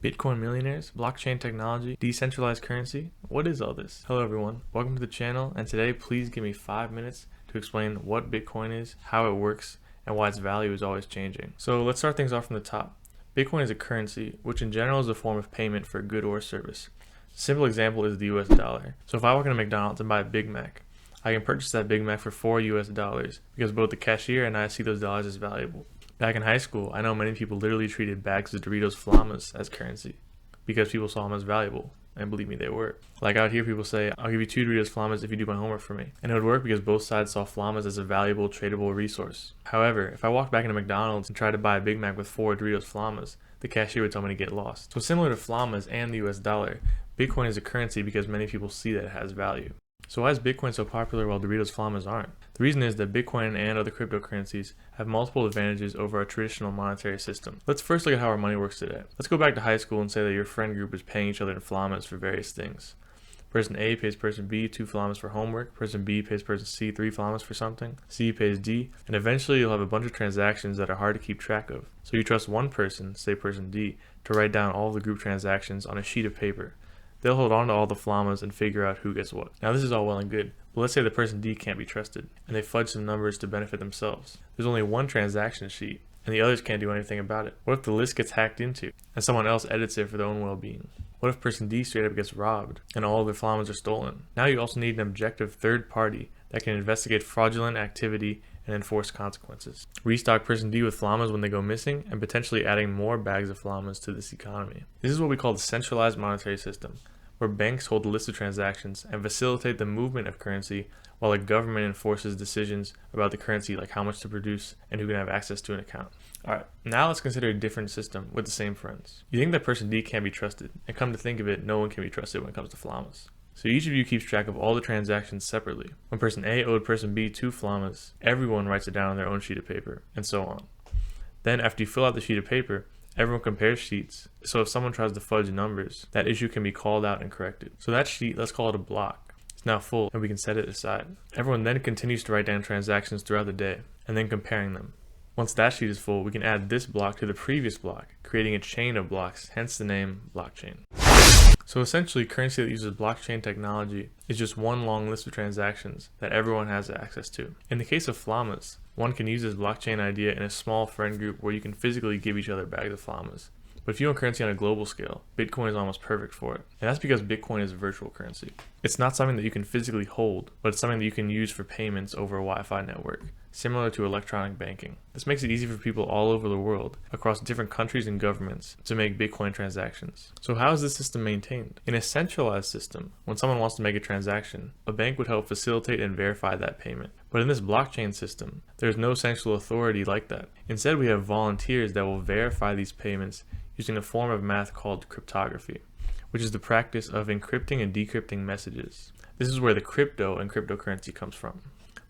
Bitcoin millionaires, blockchain technology, decentralized currency. What is all this? Hello everyone, welcome to the channel, and today please give me 5 minutes to explain what Bitcoin is, how it works, and why its value is always changing. So let's start things off from the top. Bitcoin is a currency, which in general is a form of payment for a good or service. A simple example is the US dollar. So if I walk into McDonald's and buy a Big Mac, I can purchase that Big Mac for $4 US because both the cashier and I see those dollars as valuable. Back in high school, I know many people literally treated bags of Doritos Flamas as currency because people saw them as valuable, and believe me, they were. Like I would hear people say, I'll give you 2 Doritos Flamas if you do my homework for me. And it would work because both sides saw Flamas as a valuable, tradable resource. However, if I walked back into McDonald's and tried to buy a Big Mac with 4 Doritos Flamas, the cashier would tell me to get lost. So similar to Flamas and the US dollar, Bitcoin is a currency because many people see that it has value. So why is Bitcoin so popular while Doritos Flamas aren't? The reason is that Bitcoin and other cryptocurrencies have multiple advantages over our traditional monetary system. Let's first look at how our money works today. Let's go back to high school and say that your friend group is paying each other in Flamas for various things. Person A pays person B 2 Flamas for homework, person B pays person C 3 Flamas for something, C pays D, and eventually you'll have a bunch of transactions that are hard to keep track of. So you trust one person, say person D, to write down all the group transactions on a sheet of paper. They'll hold on to all the Flamas and figure out who gets what. Now this is all well and good, but let's say the person D can't be trusted, and they fudge some numbers to benefit themselves. There's only one transaction sheet, and the others can't do anything about it. What if the list gets hacked into, and someone else edits it for their own well-being? What if person D straight up gets robbed, and all of their Flamas are stolen? Now you also need an objective third party that can investigate fraudulent activity and enforce consequences. Restock person D with Flamas when they go missing, and potentially adding more bags of Flamas to this economy. This is what we call the centralized monetary system, where banks hold a list of transactions and facilitate the movement of currency while a government enforces decisions about the currency, like how much to produce and who can have access to an account. Alright, now let's consider a different system with the same friends. You think that person D can't be trusted, and come to think of it, no one can be trusted when it comes to Flamas. So each of you keeps track of all the transactions separately. When person A owed person B 2 Flamas, everyone writes it down on their own sheet of paper, and so on. Then after you fill out the sheet of paper, everyone compares sheets, so if someone tries to fudge numbers, that issue can be called out and corrected. So that sheet, let's call it a block, is now full and we can set it aside. Everyone then continues to write down transactions throughout the day, and then comparing them. Once that sheet is full, we can add this block to the previous block, creating a chain of blocks, hence the name blockchain. So essentially, currency that uses blockchain technology is just one long list of transactions that everyone has access to. In the case of Flamas, one can use this blockchain idea in a small friend group where you can physically give each other bags of Flamas. But if you want currency on a global scale, Bitcoin is almost perfect for it. And that's because Bitcoin is a virtual currency. It's not something that you can physically hold, but it's something that you can use for payments over a Wi-Fi network, similar to electronic banking. This makes it easy for people all over the world, across different countries and governments, to make Bitcoin transactions. So how is this system maintained? In a centralized system, when someone wants to make a transaction, a bank would help facilitate and verify that payment. But in this blockchain system, there's no central authority like that. Instead, we have volunteers that will verify these payments using a form of math called cryptography, which is the practice of encrypting and decrypting messages. This is where the crypto and cryptocurrency comes from.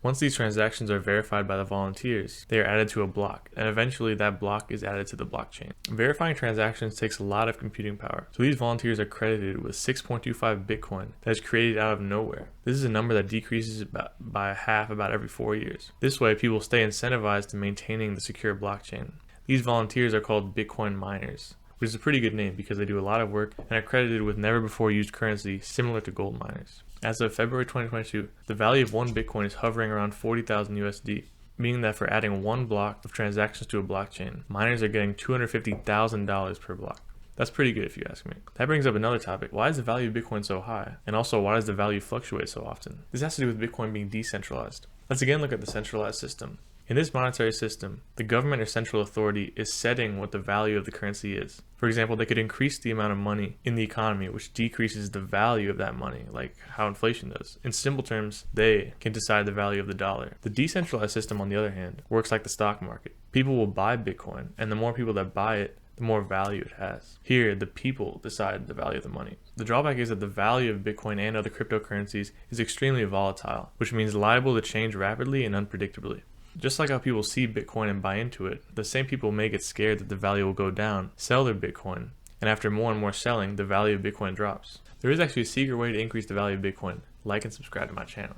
Once these transactions are verified by the volunteers, they are added to a block, and eventually that block is added to the blockchain. Verifying transactions takes a lot of computing power, so these volunteers are credited with 6.25 Bitcoin that is created out of nowhere. This is a number that decreases by half about every 4 years. This way, people stay incentivized to maintaining the secure blockchain. These volunteers are called Bitcoin miners, which is a pretty good name because they do a lot of work and are credited with never before used currency similar to gold miners. As of February 2022, the value of 1 Bitcoin is hovering around 40,000 USD, meaning that for adding 1 block of transactions to a blockchain, miners are getting $250,000 per block. That's pretty good if you ask me. That brings up another topic. Why is the value of Bitcoin so high? And also, why does the value fluctuate so often? This has to do with Bitcoin being decentralized. Let's again look at the centralized system. In this monetary system, the government or central authority is setting what the value of the currency is. For example, they could increase the amount of money in the economy, which decreases the value of that money, like how inflation does. In simple terms, they can decide the value of the dollar. The decentralized system, on the other hand, works like the stock market. People will buy Bitcoin, and the more people that buy it, the more value it has. Here, the people decide the value of the money. The drawback is that the value of Bitcoin and other cryptocurrencies is extremely volatile, which means liable to change rapidly and unpredictably. Just like how people see Bitcoin and buy into it, the same people may get scared that the value will go down, sell their Bitcoin, and after more and more selling, the value of Bitcoin drops. There is actually a secret way to increase the value of Bitcoin. Like and subscribe to my channel.